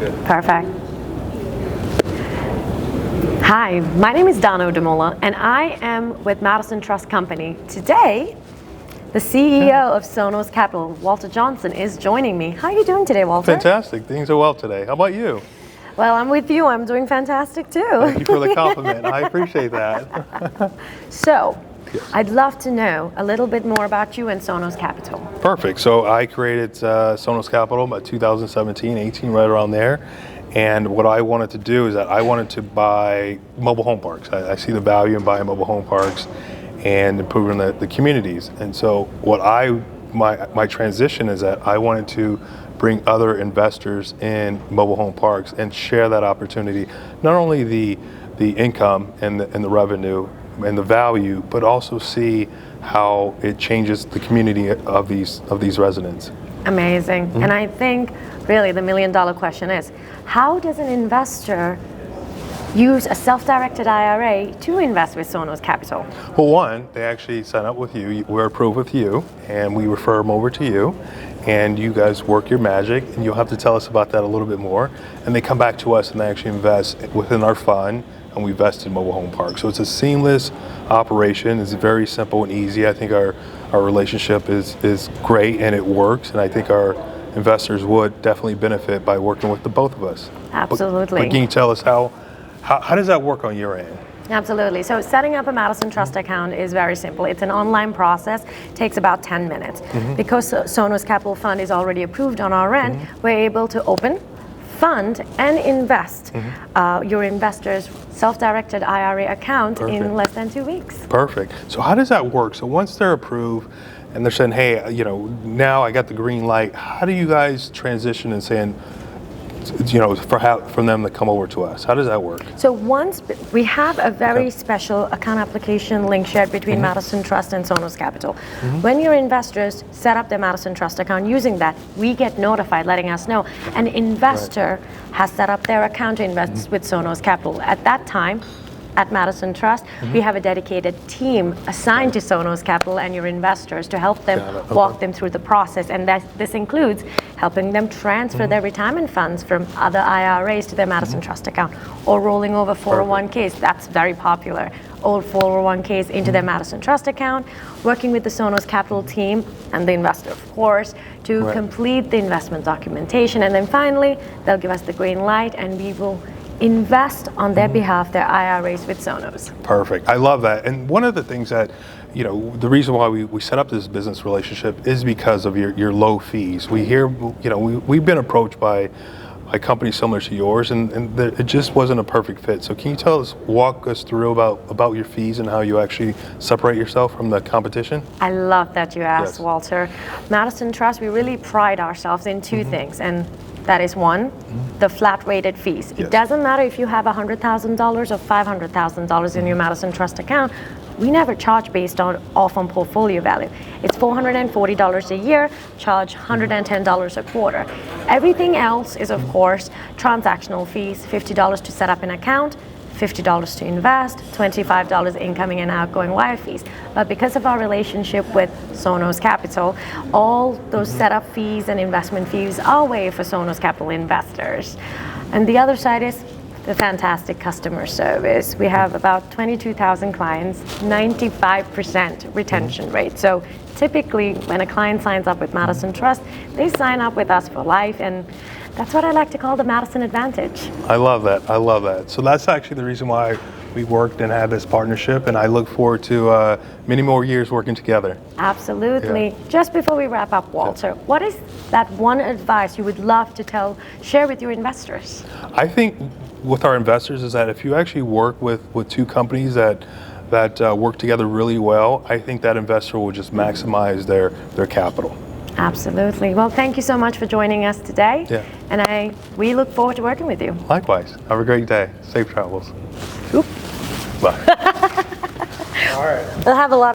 Perfect. Hi, my name is Dano Demola, and I am with Madison Trust Company. Today, the CEO of Sonos Capital, Walter Johnson, is joining me. How are you doing today, Walter? Fantastic. Things are well today. How about you? Well, I'm with you. I'm doing fantastic too. Thank you for the compliment. I appreciate that. So, Yes. I'd love to know a little bit more about you and Sonos Capital. Perfect. So I created Sonos Capital about 2017, 18, right around there. And what I wanted to do is that I wanted to buy mobile home parks. I see the value in buying mobile home parks and improving the communities. And so my transition is that I wanted to bring other investors in mobile home parks and share that opportunity, not only the income and the revenue and the value, but also see how it changes the community of these residents. Amazing. And I think really the $1 million question is, how does an investor use a self-directed IRA to invest with Sonos Capital? Well, one, they actually sign up with you. We're approved with you, and we refer them over to you, and you guys work your magic, and you'll have to tell us about that a little bit more. And they come back to us and they actually invest within our fund, and we invest in mobile home parks. So it's a seamless operation. It's very simple and easy. I think our relationship is great and it works, and I think our investors would definitely benefit by working with the both of us. Absolutely. But can you tell us how does that work on your end? Absolutely. So setting up a Madison Trust account is very simple. It's an online process. It takes about 10 minutes. Because Sonos Capital Fund is already approved on our end, we're able to open, fund, and invest your investor's self-directed IRA account in less than 2 weeks. Perfect. So how does that work? So once they're approved and they're saying, hey, now I got the green light, how do you guys transition and saying, for them to come over to us? How does that work? So once we have a very special account application link shared between Madison Trust and Sonos Capital. When your investors set up their Madison Trust account using that, we get notified letting us know an investor has set up their account to invest with Sonos Capital. At that time, at Madison Trust, we have a dedicated team assigned to Sonos Capital and your investors to help them walk them through the process. And this includes helping them transfer their retirement funds from other IRAs to their Madison Trust account, or rolling over 401ks. That's very popular. Old 401ks into their Madison Trust account, working with the Sonos Capital team and the investor, of course, to complete the investment documentation. And then finally, they'll give us the green light and we will invest on their behalf their IRAs with Sonos. Perfect. I love that. And one of the things that, the reason why we set up this business relationship is because of your low fees. We hear, we've been approached by companies similar to yours, and it just wasn't a perfect fit. So can you walk us through about your fees and how you actually separate yourself from the competition? I love that you asked, Walter. Madison Trust, we really pride ourselves in two things, and that is one, the flat rated fees. It doesn't matter if you have $100,000 or $500,000 in your Madison Trust account. We never charge based off on portfolio value. It's $440 a year, charge $110 a quarter. Everything else is, of course, transactional fees, $50 to set up an account, $50 to invest, $25 incoming and outgoing wire fees. But because of our relationship with Sonos Capital, all those setup fees and investment fees are waived for Sonos Capital investors. And the other side is the fantastic customer service. We have about 22,000 clients, 95% retention rate. So typically when a client signs up with Madison Trust, they sign up with us for life, and that's what I like to call the Madison Advantage. I love that. I love that. So that's actually the reason why we worked and had this partnership, and I look forward to many more years working together. Absolutely. Yeah. Just before we wrap up, Walter, what is that one advice you would love to share with your investors? I think with our investors is that if you actually work with two companies that work together really well, I think that investor will just maximize their capital. Absolutely. Well, thank you so much for joining us today. Yeah. And we look forward to working with you. Likewise. Have a great day. Safe travels. Oop. Bye. All right. We'll have a lot